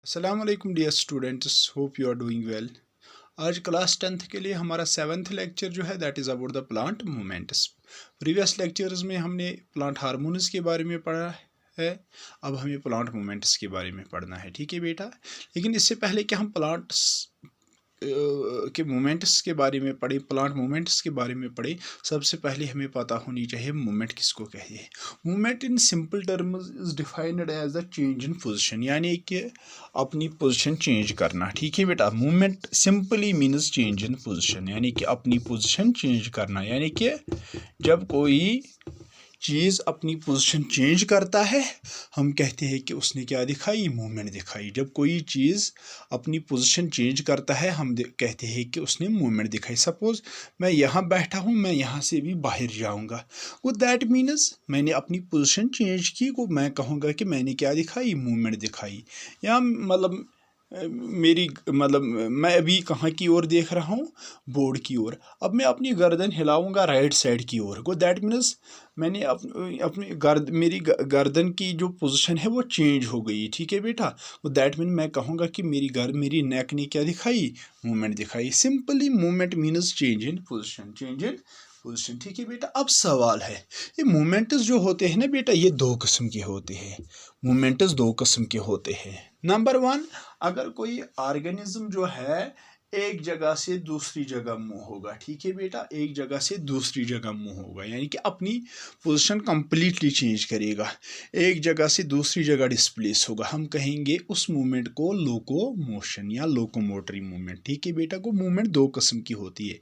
अस्सलाम वालेकुम dear students, hope you are doing well. आज क्लास 10th के लिए हमारा 7th लेक्चर जो है that is about the plant movements. Previous lectures में हमने प्लांट हार्मोन्स के बारे में पढ़ा है। अब हमें प्लांट मूवमेंट्स के बारे में पढ़ना है, ठीक है बेटा। लेकिन इससे पहले कि हम प्लांट्स के मूवमेंट्स के बारे में पढ़े, प्लांट मूवमेंट्स के बारे में पढ़े, सबसे पहले हमें पता होनी चाहिए मूवमेंट किसको कहते हैं। Movement in simple terms is defined as the change in position, यानी कि अपनी पोजीशन चेंज करना, ठीक है बेटा। Movement simply means change in position, यानी कि अपनी पोजीशन चेंज करना, यानी कि जब कोई चीज़ अपनी पोजीशन चेंज करता है हम कहते हैं कि उसने क्या दिखाई, मूवमेंट दिखाई। जब कोई चीज़ अपनी पोजीशन चेंज करता है हम कहते हैं कि उसने मूवमेंट दिखाई। सपोज मैं यहाँ बैठा हूँ, मैं यहाँ से भी बाहर जाऊँगा, वो दैट मीन्स मैंने अपनी पोजीशन चेंज की, को मैं कहूँगा कि मैंने क्या दिखाई, मूवमेंट दिखाई। या मतलब मेरी मतलब मैं अभी कहाँ की ओर देख रहा हूँ, बोर्ड की ओर। अब मैं अपनी गर्दन हिलाऊंगा राइट साइड की ओर, को दैट मीन्स मैंने अपनी मेरी गर्दन की जो पोजीशन है वो चेंज हो गई, ठीक है बेटा। वो दैट मीन मैं कहूँगा कि मेरी नेक ने क्या दिखाई, मूवमेंट दिखाई। Simply movement means change in position, change in position, ठीक है बेटा। अब सवाल है, ये मूवमेंट्स जो होते हैं ना बेटा, ये दो किस्म के होते हैं। मूवमेंट्स दो किस्म के होते हैं। नंबर 1, अगर कोई ऑर्गेनिज्म जो है एक जगह से दूसरी जगह मूव होगा, ठीक है बेटा, एक जगह से दूसरी जगह मूव होगा, यानी कि अपनी पोजीशन कंप्लीटली चेंज करेगा, एक जगह से दूसरी जगह डिस्प्लेस होगा, हम कहेंगे उस मूवमेंट को लोकोमोशन या लोकोमोटरी मूवमेंट, ठीक है बेटा। को मूवमेंट दो किस्म की होती है,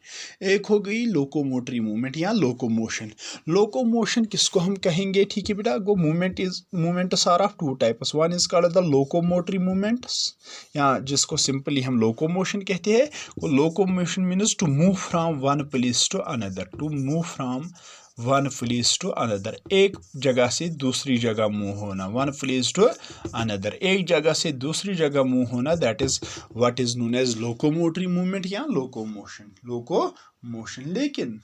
एक हो गई लोकोमोटरी मूवमेंट या लोकोमोशन। लोकोमोशन किसको हम कहेंगे, ठीक है बेटा। So movements are of two types, one is called the locomotory movements, या जिसको सिंपली हम लोकोमोशन कहते हैं। Locomotion means to move from one place to another, to move from one place to another, एक जगह से दूसरी जगह मूव होना, वन प्लेस टू अनदर, एक जगह से दूसरी जगह मूव होना, that is what is known as locomotory movement या लोकोमोशन, लोकोमोशन। लेकिन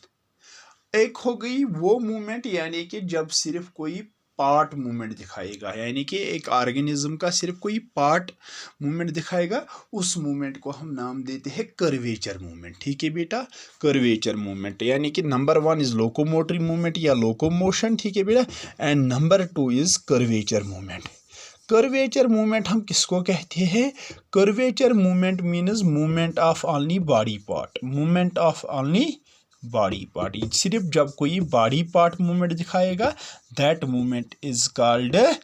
एक हो गई वो मूवमेंट, यानी कि जब सिर्फ कोई पार्ट मूवमेंट दिखाएगा, यानी कि एक ऑर्गेनिज्म का सिर्फ कोई पार्ट मूवमेंट दिखाएगा, उस मूवमेंट को हम नाम देते हैं कर्वेचर मूवमेंट, ठीक है बेटा। कर्वेचर मूवमेंट, यानी कि नंबर 1 इज लोकोमोटरी मूवमेंट या लोकोमोशन, ठीक है बेटा, and number 2 is curvature movement. Curvature movement हम किसको कहते हैं, curvature movement means movement of only body part, movement of only body part, सिर्फ जब कोई बॉडी पार्ट मूवमेंट दिखाएगा that movement is called the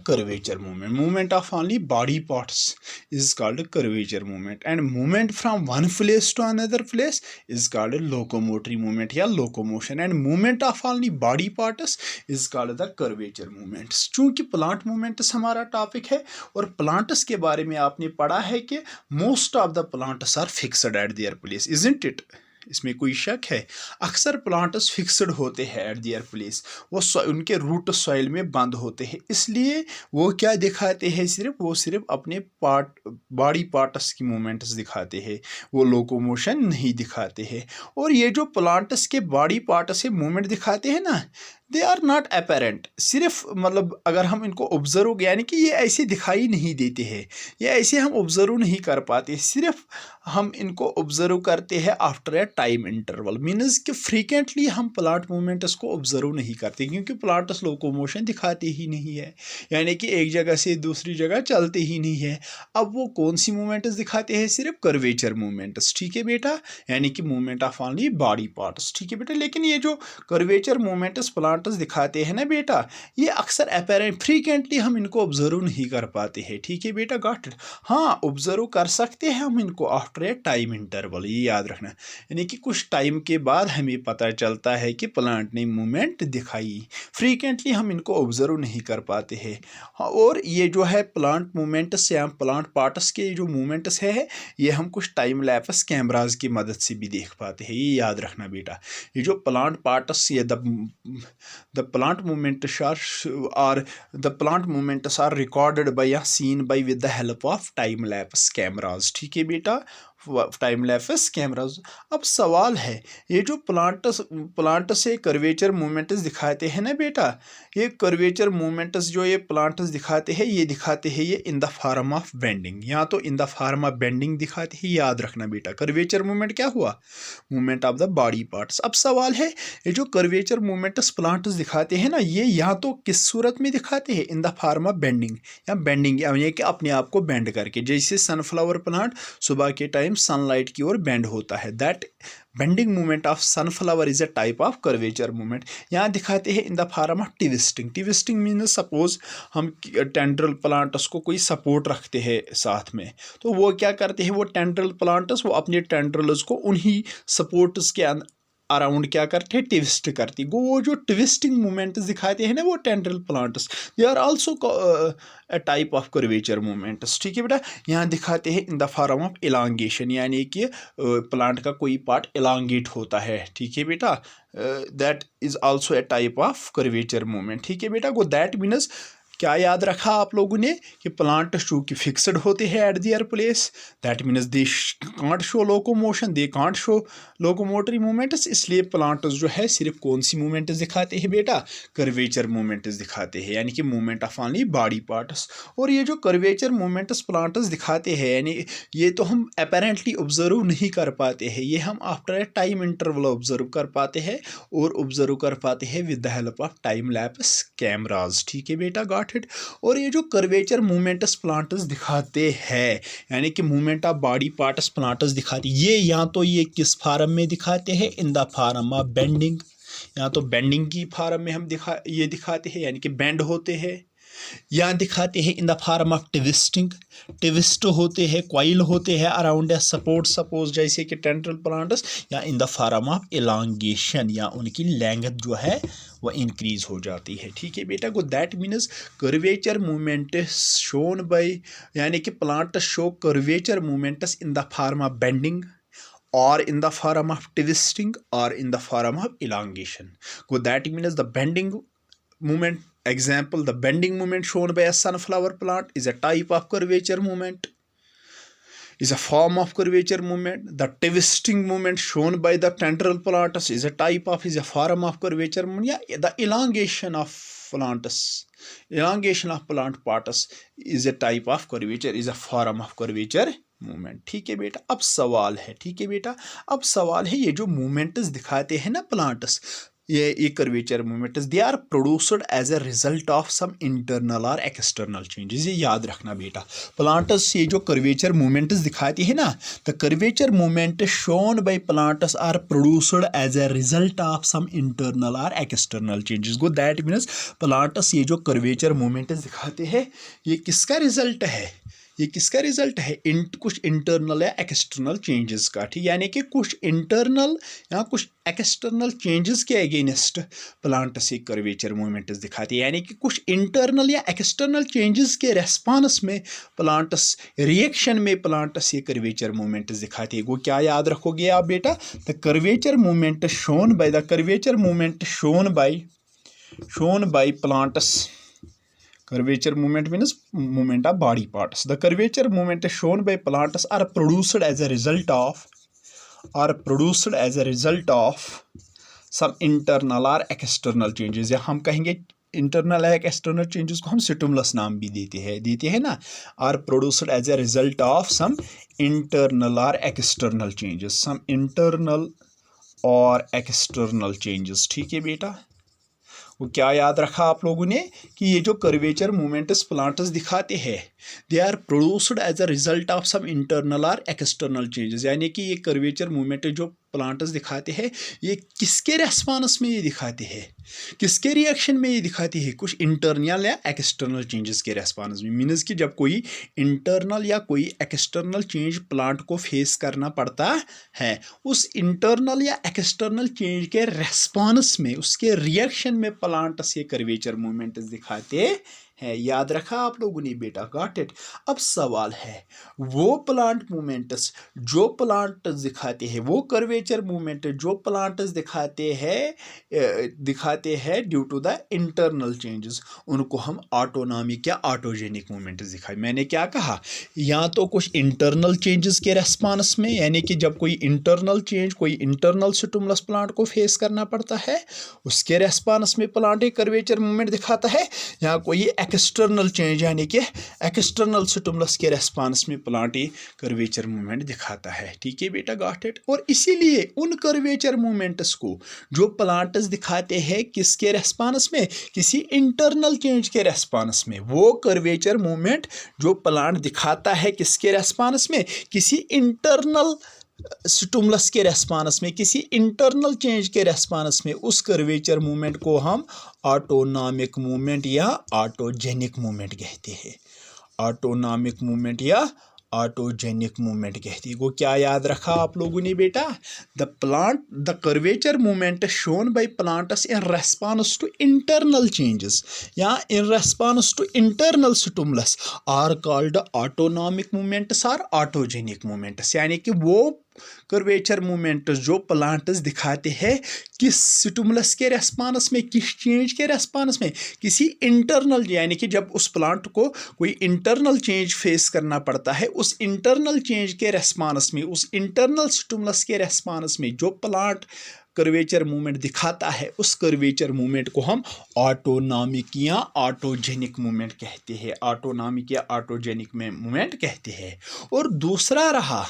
curvature movement. Movement of only body parts is called curvature movement, and movement from one place to another place is called locomotory movement या locomotion, and movement of only body parts is called the curvature movements। चूंकि plant movements हमारा topic है और plants के बारे में आपने पढ़ा है कि most of the plants are fixed at their place, isn't it, इसमें कोई शक है। अक्सर प्लांट्स फिक्स्ड होते हैं एट देयर प्लेस, वो उनके रूट सॉइल में बंद होते हैं, इसलिए वो क्या दिखाते हैं, वो सिर्फ अपने पार्ट बॉडी पार्ट्स की मूवमेंट्स दिखाते हैं, वो लोकोमोशन नहीं दिखाते हैं। और ये जो प्लांट्स के बॉडी पार्ट से मूवमेंट दिखाते हैं ना, दे आर नॉट अपेरेंट, सिर्फ मतलब अगर हम इनको ऑब्जर्व, यानी कि ये ऐसे दिखाई नहीं देते हैं, ये ऐसे हम ऑब्जर्व नहीं कर पाते, सिर्फ हम इनको ऑब्जर्व करते हैं after a time interval, means कि फ्रीक्वेंटली हम प्लांट मूवमेंट्स को ऑब्जर्व नहीं करते, क्योंकि प्लांट्स लोकोमोशन दिखाते ही नहीं है, यानी कि एक जगह से दूसरी जगह चलते ही नहीं है। अब वो कौन सी मूवमेंट्स दिखाते हैं, सिर्फ कर्वेचर मूवमेंट्स, ठीक है बेटा, यानी कि movement of only body parts, ठीक है बेटा। लेकिन ये जो कर्वेचर मूवमेंट्स प्लांट्स दिखाते हैं ना बेटा, ये अक्सर अपेरेंट, फ्रीक्वेंटली हम इनको ऑब्जर्व नहीं कर पाते हैं, ठीक है बेटा, गॉट इट। हाँ, ऑब्जर्व कर सकते हैं हम इनको आफ्टर ए टाइम इंटरवल, ये याद रखना, यानी कि कुछ टाइम के बाद हमें पता चलता है कि प्लांट ने मूवमेंट दिखाई, फ्रीक्वेंटली हम इनको ऑब्जर्व नहीं कर पाते हैं। और ये जो है प्लांट मूवमेंट्स या प्लांट पार्ट्स के जो मूवमेंट्स है, ये हम कुछ टाइम लैप्स कैमराज की मदद से भी देख पाते हैं, ये याद रखना बेटा। ये जो प्लांट पार्ट्स, ये the plant movements are recorded by या seen by with the help of time lapse cameras, ठीक है बेटा। Time lapse cameras. अब सवाल है, ये जो प्लांट से कर्वेचर मूवमेंट्स दिखाते हैं ना बेटा, ये कर्वेचर मूवमेंट्स जो ये प्लांट्स दिखाते हैं ये इन द फॉर्म ऑफ बेंडिंग, या तो इन द फॉर्म ऑफ बेंडिंग दिखाते हैं। याद रखना बेटा, कर्वेचर मूवमेंट क्या हुआ, movement of the body parts. अब सवाल है, ये जो कर्वेचर मूवमेंट्स प्लांट्स दिखाते हैं ना, ये या तो किस सूरत में दिखाते हैं, in the form of bending, या बेंडिंग यानी कि अपने आप को बेंड करके, जैसे सनफ्लावर प्लांट सुबह के टाइम सनलाइट की ओर बेंड होता है, that bending movement of sunflower is a type of curvature movement. यहाँ दिखाते हैं in the form of twisting. Twisting means suppose हम टेंड्रल प्लांट्स को कोई सपोर्ट रखते हैं साथ में, तो वो क्या करते हैं, वो टेंड्रल प्लांट्स वो अपने टेंड्रल्स को उन्हीं सपोर्ट्स के अराउंड क्या करते हैं, ट्विस्ट करती। वो जो ट्विस्टिंग मूवमेंट्स दिखाते हैं ना वो tendril plants, they are also a type of curvature movements. ठीक है बेटा, यहाँ दिखाते हैं in the form of elongation, यानी कि प्लांट का कोई पार्ट इलांगेट होता है। ठीक है बेटा, that is also a type of curvature movement. ठीक है बेटा, वो दैट मीन्स क्या याद रखा आप लोगों ने कि प्लांट चूँकि फिक्सड होते हैं at their place, that means they can't show locomotion, they can't show locomotory movements, इसलिए प्लांट्स जो है सिर्फ कौन सी मूवमेंट्स दिखाते हैं बेटा, कर्वेचर मूवमेंट्स दिखाते हैं, यानी कि movement of only body parts. और ये जो कर्वेचर मूवमेंट्स प्लांट्स दिखाते हैं, यानी ये तो हम अपेरेंटली ऑब्जर्व नहीं कर पाते हैं, ये हम after a time interval observe कर पाते हैं, और ऑब्जर्व कर पाते हैं with the help of time lapse cameras. ठीक है बेटा, गॉट। और ये जो कर्वेचर मूवमेंट्स प्लांट्स दिखाते हैं, यानी कि movement of body parts plants दिखाते हैं, ये या तो ये किस फॉर्म में दिखाते हैं, in the form of bending, या तो बेंडिंग की फॉर्म में हम ये दिखाते हैं, यानी कि बेंड होते हैं, या दिखाते हैं in the form of twisting, twist होते हैं, क्वाइल होते हैं अराउंड ए सपोर्ट, सपोज जैसे कि टेंड्रल प्लांट्स, या इन द फॉर्म ऑफ इलांगेशन, या उनकी लेंथ जो है वो इंक्रीज हो जाती है। ठीक है बेटा, को that means curvature movement shown bye, यानी कि plant show curvature movements in the form of bending, or in the form of twisting, or in the form of elongation. So that means the bending movement, example, the bending movement shown by a sunflower plant is a type of curvature movement, is a form of curvature movement. The twisting movement shown by the tendril plants is a type of, is a form of curvature movement. Yeah, the elongation of plants, elongation of plant parts is a type of curvature, is a form of curvature movement. ठीक है बेटा, अब सवाल है, ठीक है बेटा, अब सवाल है, ये जो मूवमेंट्स दिखाते हैं ना प्लांट्स, ये curvature movements, they are produced as a result of some internal और एक्सटर्नल चेंजेस। ये याद रखना बेटा, प्लांट्स ये जो कर्वेचर मूवमेंट्स दिखाती है ना, the curvature movement shown by plants are produced as a result of some internal और external changes. So that means plants ये जो कर्वेचर मूवमेंट्स दिखाते हैं, ये किसका रिजल्ट है, ये किसका रिजल्ट है, कुछ इंटरनल या एक्सटर्नल चेंजेस का। ठीक, यानी कि कुछ इंटरनल या कुछ एक्सटर्नल चेंजेस के अगेंस्ट प्लांट से कर्वेचर मूवमेंट्स दिखाती है, यानी कि कुछ इंटरनल या एक्सटर्नल चेंजेस के रेस्पॉन्स में प्लांट्स, रिएक्शन में प्लांट्स ये कर्वेचर मूवमेंट्स दिखाती है। वो क्या याद रखोगे आप बेटा, the curvature movement shown by, the curvature movement shown by plants, curvature movement means movement of body parts. The curvature movement shown by plants are produced as a result of some internal or external changes, या हम कहेंगे internal या external changes को हम stimulus नाम भी देते हैं ना, are produced as a result of some internal और एक्सटर्नल चेंजेस, सम इंटरनल और एक्सटर्नल चेंजेस। ठीक है बेटा, वो क्या याद रखा आप लोगों ने कि ये जो कर्वेचर मूवमेंट्स प्लांट्स दिखाते हैं, they are produced as a result of some internal और एक्सटर्नल चेंजेस, यानी कि ये कर्वेचर मूवमेंट जो प्लांट्स दिखाते हैं, ये किसके रेस्पॉन्स में ये दिखाते हैं, किसके रिएक्शन में ये दिखाती है, कुछ इंटरनल या एक्सटर्नल चेंजेस के रेस्पॉन्स में। मीन्स कि जब कोई इंटरनल या कोई एक्सटर्नल चेंज प्लांट को फेस करना पड़ता है, उस इंटरनल या एक्सटर्नल चेंज के रेस्पॉन्स में, उसके रिएक्शन में प्लांट्स ये कर्वेचर मूवमेंट्स दिखाते है। याद रखा आप लोगों ने बेटा, गॉट इट। अब सवाल है वो प्लांट मूवमेंट्स जो प्लांट्स दिखाते हैं, वो कर्वेचर मूवमेंट जो प्लांट्स दिखाते हैं due to the internal changes, उनको हम ऑटोनॉमिक या ऑटोजेनिक मूवमेंट्स दिखाए। मैंने क्या कहा, या तो कुछ इंटरनल चेंजेस के रेस्पॉन्स में, यानी कि जब कोई इंटरनल चेंज, कोई इंटरनल स्टिमुलस प्लांट को फेस करना पड़ता है, उसके रेस्पॉन्स में प्लांट एक कर्वेचर मूवमेंट दिखाता है, या कोई एक्सटर्नल चेंज यानी कि एक्सटर्नल स्टिमुलस के रेस्पॉन्स में प्लांट एक कर्वेचर मूवमेंट दिखाता है। ठीक है बेटा, गॉट इट। और इसीलिए उन कर्वेचर मूवमेंट्स को जो प्लांट्स दिखाते हैं किसके रेस्पॉन्स में, किसी इंटरनल चेंज के रेस्पॉन्स में, वो कर्वेचर मूवमेंट जो प्लांट दिखाता है किसके रेस्पॉन्स में, किसी इंटरनल स्टिमुलस के रेस्पॉन्स में, किसी इंटरनल चेंज के रेस्पॉन्स में, उस कर्वेचर मूवमेंट को हम ऑटोनॉमिक मूवमेंट या ऑटोजेनिक मूवमेंट कहते हैं। ऑटोनॉमिक मूवमेंट या ऑटोजेनिक मूवमेंट कहती है। वो क्या याद रखा आप लोगों ने बेटा, the curvature movement shown by plants in response to internal changes या in response to internal stimulus are called autonomic movements और ऑटोजेनिक मूवमेंट्स। यानी कि वो कर्वेचर मूवमेंट्स जो प्लांट्स दिखाते हैं किस स्टिमुलस के रेस्पॉन्स में, किस चेंज के रेस्पॉन्स में, किसी इंटरनल, यानी कि जब उस प्लांट को कोई इंटरनल चेंज फेस करना पड़ता है, उस इंटरनल चेंज के रेस्पॉन्स में, उस इंटरनल स्टिमुलस के रेस्पॉन्स में जो प्लांट कर्वेचर मूवमेंट दिखाता है, उस कर्वेचर मूवमेंट को हम ऑटोनॉमिक या ऑटोजेनिक मूवमेंट कहते हैं। ऑटोनॉमिक या ऑटोजेनिक मूवमेंट कहते हैं। और दूसरा रहा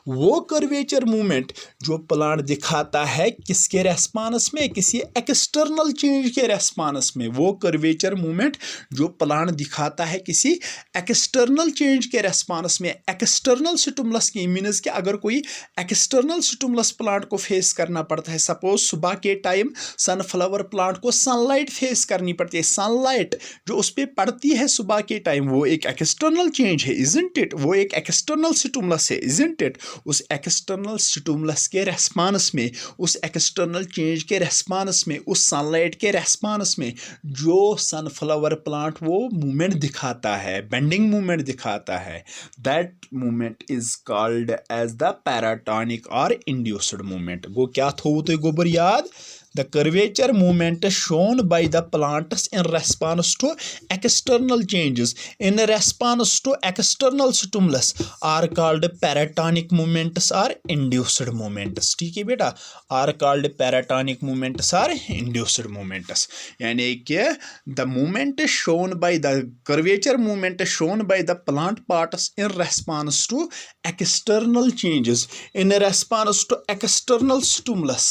वो कर्वेचर मूवमेंट जो प्लांट दिखाता है किसके रेस्पॉन्स में, किसी एक्सटर्नल चेंज के रेस्पॉन्स में। वो कर्वेचर मूवमेंट जो प्लांट दिखाता है किसी एक्सटर्नल चेंज के रेस्पॉन्स में, एक्सटर्नल स्टिमुलस की मीन्स कि अगर कोई एक्सटर्नल स्टिमुलस प्लांट को फेस करना पड़ता है, सपोज सुबह के टाइम सनफ्लावर प्लांट को सनलाइट फेस करनी पड़ती है, सनलाइट जो उस पर पड़ती है सुबह के टाइम, वो एक एक्सटर्नल चेंज है, इजंट इट, वो एक एक्सटर्नल स्टिमुलस है, इजंट इट। उस एक्सटर्नल स्टिमुलस के रेस्पॉन्स में, उस एक्सटर्नल चेंज के रेस्पॉन्स में, उस सनलाइट के रेस्पॉन्स में जो सनफ्लावर प्लांट वो मूवमेंट दिखाता है, बेंडिंग मूवमेंट दिखाता है, that movement is called as the paratonic और इंड्यूस्ड मूवमेंट। वो क्या थो तो गोबर याद, the curvature movement shown by the plants in response to external changes in response to external stimulus are called paratonic movements or induced movements। ठीक है बेटा, are called paratonic movements or induced movements। यानी कि the movement shown by the curvature movement shown by the plant parts in response to external changes in response to external stimulus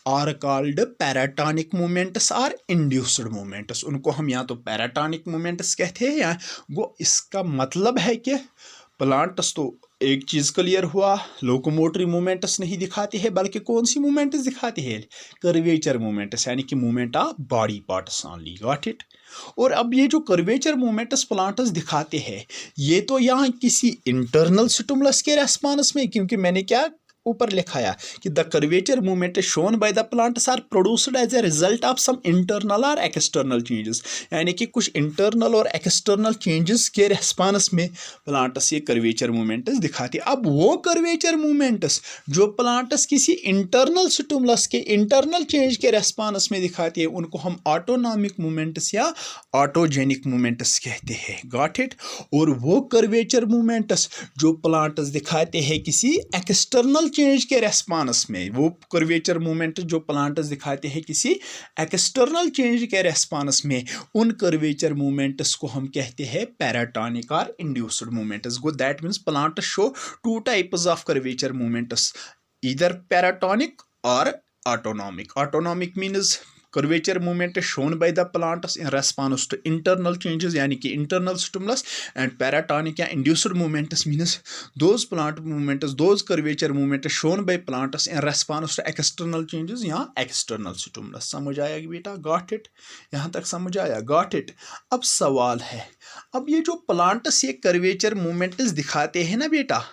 are called paratonic movements और induced movements. उनको हम या तो paratonic movements कहते हैं, या वो इसका मतलब है कि प्लांट्स तो एक चीज़ क्लियर हुआ, लोकोमोटरी मूवमेंट्स नहीं दिखाती है, बल्कि कौन सी मूवमेंट्स दिखाती है, कर्वेचर मूवमेंट्स, यानी कि movement of body parts only, got it. और अब ये जो कर्वेचर मूवमेंट्स प्लांट्स दिखाते हैं, ये तो यहाँ किसी इंटरनल स्टिमुलस के रेस्पॉन्स में, क्योंकि मैंने क्या ऊपर लिखाया कि the curvature movement shown by the plants are produced as a result of some internal और एक्सटर्नल चेंजेस। यानी कि कुछ इंटरनल और एक्सटर्नल चेंजेस के रेस्पॉन्स में प्लांट्स ये कर्वेचर मूवमेंट्स दिखाती है। अब वो कर्वेचर मूवमेंट्स जो प्लांट्स किसी इंटरनल स्टिमुलस के इंटरनल चेंज के रेस्पॉन्स में दिखाती है, उनको हम ऑटोनॉमिक मूवमेंट्स या ऑटोजेनिक मूवमेंट्स कहते हैं, गॉट इट। और वो कर्वेचर मूवमेंट्स जो प्लांट्स दिखाते हैं किसी एक्सटर्नल चेंज के रेस्पॉन्स में, वो कर्वेचर मूवमेंट जो प्लांट्स दिखाते हैं किसी एक्सटर्नल चेंज के रेस्पॉन्स में, उन कर्वेचर मूवमेंट्स को हम कहते हैं पैराटोनिक और induced movements. So that means plant show two types of curvature movements, either paratonic और autonomic. Autonomic means curvature movement is shown by the plants in response to internal changes, यानी कि internal stimulus, and paratonic या induced movements means those plant movements, those curvature movements shown by plants in response to external changes या external stimulus। समझ आया कि बेटा, got it, यहाँ तक समझ आया, got it। अब सवाल है, अब ये जो प्लांट्स ये कर्वेचर मूवमेंट्स दिखाते हैं ना बेटा,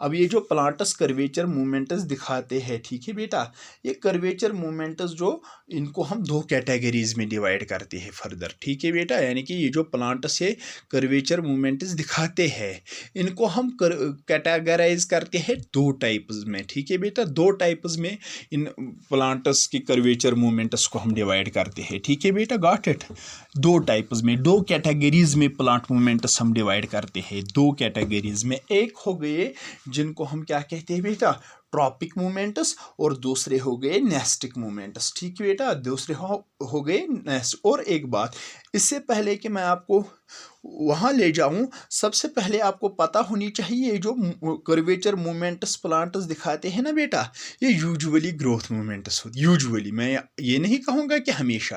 अब ये जो प्लांट्स कर्वेचर मूवमेंट्स दिखाते हैं, ठीक है बेटा, ये कर्वेचर मूवमेंट्स जो इनको हम दो कैटेगरीज में डिवाइड करते हैं फर्दर, ठीक है बेटा। यानी कि ये जो प्लांट्स है कर्वेचर मूवमेंट्स दिखाते हैं, इनको हम कैटेगराइज करते हैं दो टाइप्स में, ठीक है बेटा। दो टाइप्स में इन प्लांट्स की कर्वेचर मूवमेंट्स को हम डिवाइड करते हैं, ठीक है बेटा, गॉट इट। दो टाइप्स में, दो कैटेगरीज में प्लांट मूवमेंट्स हम डिवाइड करते हैं, दो कैटेगरीज में। एक हो गए जिनको हम क्या कहते हैं बेटा, ट्रॉपिक मूवमेंट्स, और दूसरे हो गए नेस्टिक मूवमेंट्स, ठीक है बेटा। दूसरे हो गए नेस्ट। और एक बात, इससे पहले कि मैं आपको वहाँ ले जाऊँ, सबसे पहले आपको पता होनी चाहिए जो कर्वेचर मूवमेंट्स प्लांट्स दिखाते हैं ना बेटा, ये यूजुअली ग्रोथ मूवमेंट्स होती, यूजुअली, मैं ये नहीं कहूँगा कि हमेशा,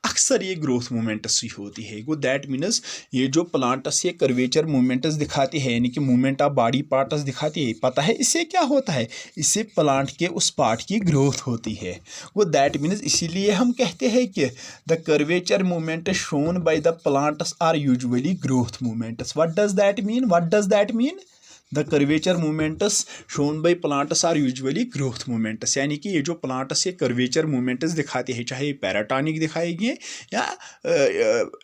अक्सर ये ग्रोथ मूवमेंट्स ही होती है। वो दैट मीन्स ये जो प्लांट्स ये कर्वेचर मूवमेंट्स दिखाते हैं, यानी कि मूवमेंट ऑफ बॉडी पार्ट्स दिखाती है, पता है इससे क्या होता है, इससे प्लांट के उस पार्ट की ग्रोथ होती है। वो दैट मीन्स इसीलिए हम कहते हैं कि the curvature movement shown by the plants are usually growth movements. What does that mean? What does that mean? The curvature movements shown by plants are usually growth movements. यानी कि ये जो plants ये कर्वेचर मूवमेंट्स दिखाते हैं, चाहे पैराटॉनिक दिखाएंगे या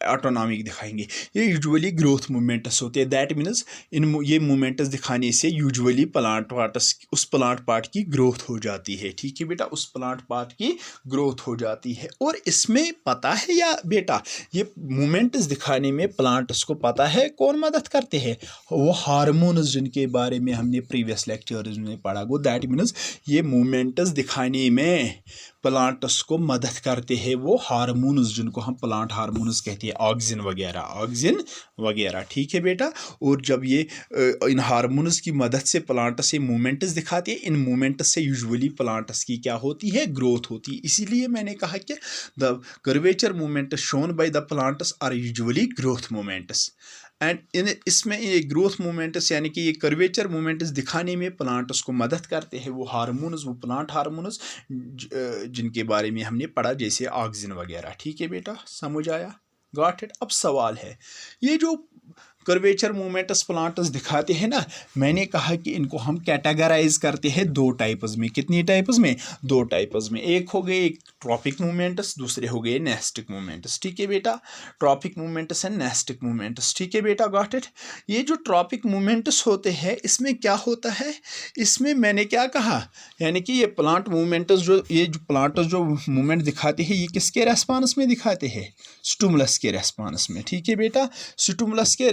ऑटोनॉमिक दिखाएंगे, ये यूजुअली ग्रोथ मूवमेंट्स होते हैं। दैट मीन्स ये मूवमेंट्स दिखाने से यूजुअली प्लांट पार्ट्स, उस प्लांट पार्ट की ग्रोथ हो जाती है, ठीक है बेटा, उस प्लांट पार्ट की ग्रोथ हो जाती है। और इसमें पता है या बेटा, ये मूवमेंट्स दिखाने में प्लांट्स को पता है कौन मदद करते हैं, वो हार्मोन्स के बारे में हमने प्रीवियस लेक्चर्स में पढ़ा। वो दैट मीन्स ये मूवमेंट्स दिखाने में प्लांट्स को मदद करते हैं वो हार्मोन्स, जिनको हम प्लांट हार्मोन्स कहते हैं, ऑक्सिन वगैरह, ठीक है बेटा। और जब ये इन हार्मोन्स की मदद से प्लांट्स ये मूवमेंट्स दिखाते हैं, इन मूवमेंट्स से यूजुअली प्लांट्स की क्या होती है, ग्रोथ होती है। इसीलिए मैंने कहा कि the curvature movement shown by the plants are usually growth movements. And इसमें ये ग्रोथ मूवमेंट्स यानी कि ये कर्वेचर मूवमेंट्स दिखाने में प्लांट्स को मदद करते हैं वो हार्मोन्स, वो प्लांट हार्मोन्स जिनके बारे में हमने पढ़ा, जैसे ऑक्सिन वगैरह, ठीक है बेटा, समझ आया, गॉट इट। अब सवाल है, ये जो कर्वेचर मूवमेंट्स प्लांट्स दिखाते हैं ना, मैंने कहा कि इनको हम कैटेगराइज करते हैं दो टाइप्स में। कितनी टाइप्स में? दो टाइप्स में। एक हो गए ट्रॉपिक मूवमेंट्स, दूसरे हो गए नेस्टिक मूवमेंट्स, ठीक है बेटा। Tropic movements and nastic movements, ठीक है बेटा, गॉट इट। ये जो ट्रॉपिक मूवमेंट्स होते हैं, इसमें क्या होता है, इसमें मैंने क्या कहा, यानी कि ये प्लांट मूवमेंट्स ये जो प्लांट्स जो मूवमेंट दिखाते हैं, ये किसके रेस्पॉन्स में दिखाते हैं, स्टिमुलस के रेस्पॉन्स में, ठीक है बेटा। स्टिमुलस के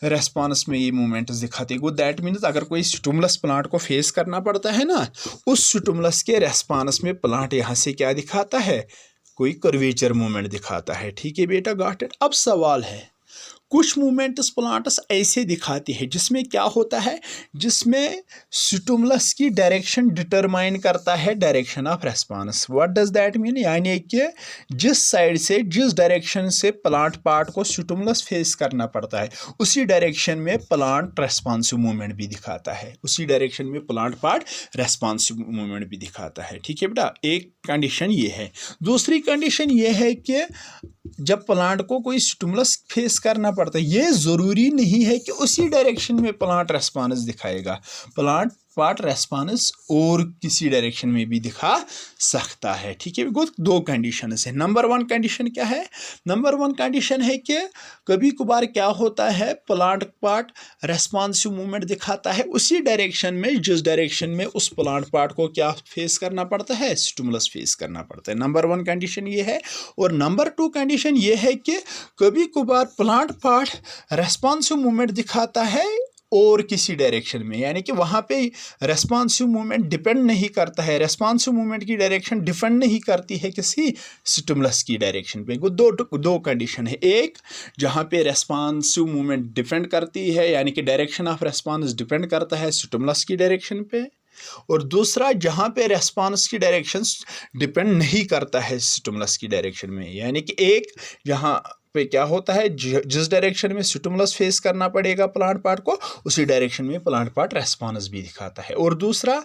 रेस्पॉन्स में ये मूवमेंट्स दिखाते हैं। वो दैट मीन्स अगर कोई स्टिमुलस प्लांट को फेस करना पड़ता है ना, उस स्टिमुलस के रेस्पॉन्स में प्लांट यहाँ से क्या दिखाता है, कोई कर्वेचर मूवमेंट दिखाता है, ठीक है बेटा, गॉट इट। अब सवाल है, कुछ मूवमेंट्स प्लांट्स ऐसे दिखाते हैं जिसमें क्या होता है, जिसमें स्टिमुलस की डायरेक्शन डिटरमाइन करता है direction of response. What does that mean, यानी कि जिस साइड से, जिस डायरेक्शन से प्लांट पार्ट को स्टिमुलस फेस करना पड़ता है, उसी डायरेक्शन में प्लांट रेस्पॉन्सिव मूवमेंट भी दिखाता है, उसी डायरेक्शन में प्लांट पार्ट रेस्पॉन्सिव मूवमेंट भी दिखाता है, ठीक है बेटा। एक कंडीशन ये है। दूसरी कंडीशन ये है कि जब प्लांट को कोई स्टिमुलस फेस करना पड़ता है, ये ज़रूरी नहीं है कि उसी डायरेक्शन में प्लांट रेस्पॉन्स दिखाएगा, प्लांट पार्ट रेस्पॉन्स और किसी डायरेक्शन में भी दिखा सकता है, ठीक है। दो कंडीशन है। नंबर वन कंडीशन क्या है, नंबर वन कंडीशन है कि कभी कभार क्या होता है, प्लांट पार्ट रेस्पॉन्सिव मूवमेंट दिखाता है उसी डायरेक्शन में जिस डायरेक्शन में उस प्लांट पार्ट को क्या फेस करना पड़ता है, स्टिमुलस फेस करना पड़ता है। नंबर वन कंडीशन ये है। और नंबर टू कंडीशन ये है कि कभी कभार प्लांट पार्ट रेस्पॉन्सिव मूवमेंट दिखाता है और किसी डायरेक्शन में, यानी कि वहाँ पे रेस्पॉन्सिव मूवमेंट डिपेंड नहीं करता है, रेस्पॉन्सिव मूवमेंट की डायरेक्शन डिपेंड नहीं करती है किसी स्टिमुलस की डायरेक्शन पे। दो कंडीशन है, एक जहाँ पे रेस्पॉन्सिव मूवमेंट डिपेंड करती है, यानी कि डायरेक्शन ऑफ रेस्पॉन्स डिपेंड करता है स्टिमुलस की डायरेक्शन पे, और दूसरा जहाँ पे रेस्पॉन्स की डायरेक्शन डिपेंड नहीं करता है स्टिमुलस की डायरेक्शन में, यानी कि एक जहाँ पे क्या होता है, जिस डायरेक्शन में स्टिमुलस फेस करना पड़ेगा प्लांट पार्ट को, उसी डायरेक्शन में प्लांट पार्ट रेस्पॉन्स भी दिखाता है, और दूसरा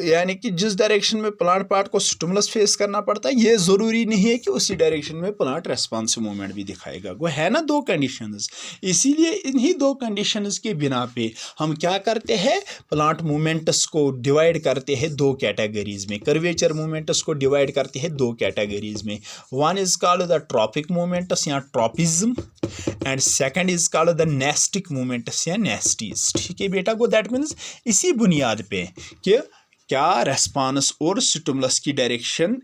यानी कि जिस डायरेक्शन में प्लांट पार्ट को स्टिमुलस फेस करना पड़ता है, ये ज़रूरी नहीं है कि उसी डायरेक्शन में प्लांट रेस्पॉन्सिव मूवमेंट भी दिखाएगा। वो है ना दो कंडीशंस, इसीलिए इन्हीं दो कंडीशंस के बिना पे हम क्या करते हैं, प्लांट मूवमेंट्स को डिवाइड करते हैं दो कैटेगरीज में। कर्वेचर मूवमेंट्स को डिवाइड करते हैं दो कैटेगरीज में। One is called the tropic movements या tropism, and second is called the nastic movements या नेस्टीज। ठीक है बेटा, को दैट मीन्स इसी बुनियाद पे कि क्या रेस्पॉन्स और स्टिमुलस की डायरेक्शन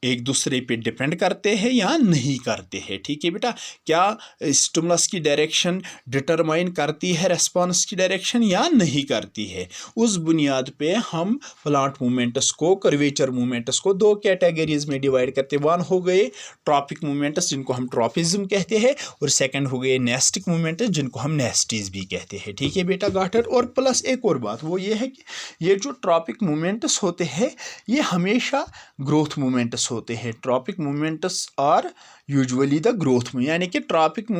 एक दूसरे पे डिपेंड करते हैं या नहीं करते हैं। ठीक है बेटा, क्या स्टिमुलस की डायरेक्शन डिटरमाइन करती है रेस्पॉन्स की डायरेक्शन या नहीं करती है। उस बुनियाद पे हम प्लांट मूवमेंट्स को, कर्वेचर मूवमेंट्स को दो कैटेगरीज में डिवाइड करते हैं। वन हो गए ट्रॉपिक मूवमेंट्स जिनको हम ट्रॉपिज्म कहते हैं, और सेकंड हो गए नेस्टिक मूवमेंट्स जिनको हम नेस्टीज भी कहते हैं। ठीक है बेटा, गॉट इट। और प्लस एक और बात वो ये है कि ये जो ट्रॉपिक मूवमेंट्स होते हैं ये हमेशा ग्रोथ मूवमेंट्स होते हैं। Tropic movements are usually the growth में, यानी कि ट्रॉपिक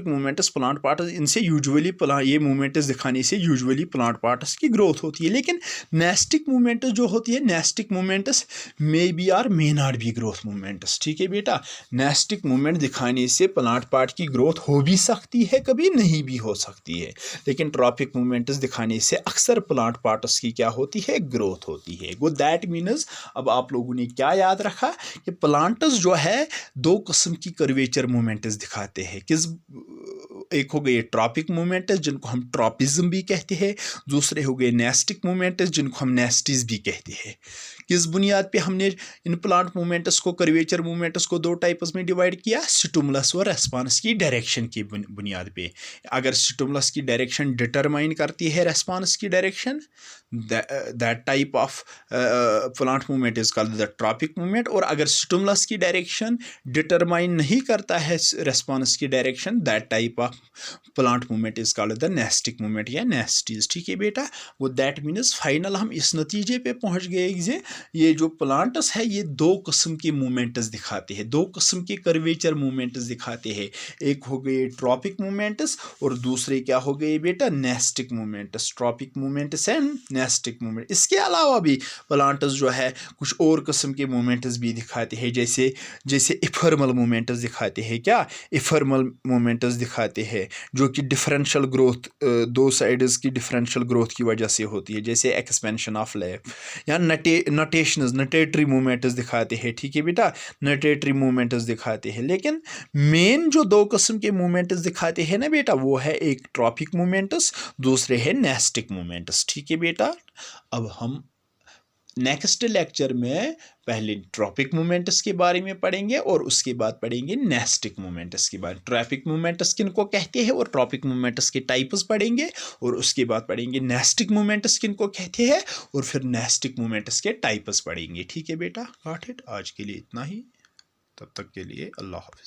मूवमेंट्स प्लांट पार्ट्स, इनसे यूजुअली ये मूवमेंट्स दिखाने से यूजुअली प्लांट पार्ट्स की ग्रोथ होती है। लेकिन नेस्टिक मूवमेंट्स जो होती है, nastic movements may be are may not be growth movements. ठीक है बेटा, नेस्टिक मूवमेंट दिखाने से प्लांट पार्ट की ग्रोथ हो भी सकती है, कभी नहीं भी हो सकती है। लेकिन ट्रॉपिक मूवमेंट्स दिखाने से अक्सर प्लांट पार्ट्स की क्या होती है, ग्रोथ होती है। वो दैट मीन्स अब आप लोगों ने क्या याद रखा कि प्लांट्स जो है दो किस्म की कर्वेचर मूवमेंट्स दिखाते हैं। किस, एक हो गए ट्रॉपिक मूवमेंट्स जिनको हम ट्रॉपिज्म भी कहते हैं, दूसरे हो गए नेस्टिक मूवमेंट्स जिनको हम नेस्टीज भी कहते हैं। किस बुनियाद पे हमने इन प्लांट मूवमेंट्स को, कर्वेचर मूवमेंट्स को दो टाइप्स में डिवाइड किया, स्टिमुलस और रेस्पॉन्स की डायरेक्शन की बुनियाद पे। अगर स्टिमुलस की डायरेक्शन डिटरमाइन करती है रेस्पॉन्स की direction, that type of plant movement is called the tropic movement. और अगर स्टिमुलस की डायरेक्शन डिटरमाइन नहीं करता है रेस्पॉन्स की direction, that type of plant movement is called the nastic movement या नेस्टीज। ठीक है बेटा, वो दैट मीन्स फाइनल हम इस नतीजे पे पहुंच गए कि ये जो प्लांट्स है ये दो किस्म की मूवमेंट्स दिखाते हैं, दो किस्म के कर्वेचर मूवमेंट्स दिखाते हैं। एक हो गए ट्रॉपिक मूवमेंट्स और दूसरे क्या हो गए बेटा, nastic movements. Tropic movements and nastic movement. इसके अलावा भी प्लांट्स जो है कुछ और किस्म के मूवमेंट्स भी दिखाते हैं, जैसे इफर्मल मूवमेंट्स दिखाते हैं। क्या इफर्मल मूवमेंट्स दिखाते हैं जो कि डिफरेंशियल ग्रोथ, दो साइड्स की डिफरेंशियल ग्रोथ की वजह से होती है, जैसे एक्सपेंशन ऑफ लैब या नटेटरी मूवमेंट्स दिखाते हैं। ठीक है बेटा, नटेटरी मूवमेंट्स दिखाते हैं। लेकिन मेन जो दो किस्म के मूवमेंट्स दिखाते हैं ना बेटा, वो है एक ट्रॉपिक मूवमेंट्स, दूसरे है नेस्टिक मूवमेंट्स। ठीक है बेटा, अब हम नेक्स्ट लेक्चर में पहले ट्रॉपिक मूवमेंट्स के बारे में पढ़ेंगे और उसके बाद पढ़ेंगे नेस्टिक मूवमेंट्स के बारे में। ट्रॉपिक मूवमेंट्स किनको कहते हैं और ट्रॉपिक मूवमेंट्स के टाइप्स पढ़ेंगे, और उसके बाद पढ़ेंगे नेस्टिक मूवमेंट्स किनको कहते हैं, और फिर नेस्टिक मूवमेंट्स के टाइप्स पढ़ेंगे। ठीक है बेटा, गॉट इट। आज के लिए इतना ही, तब तक के लिए अल्लाह हाफिज़।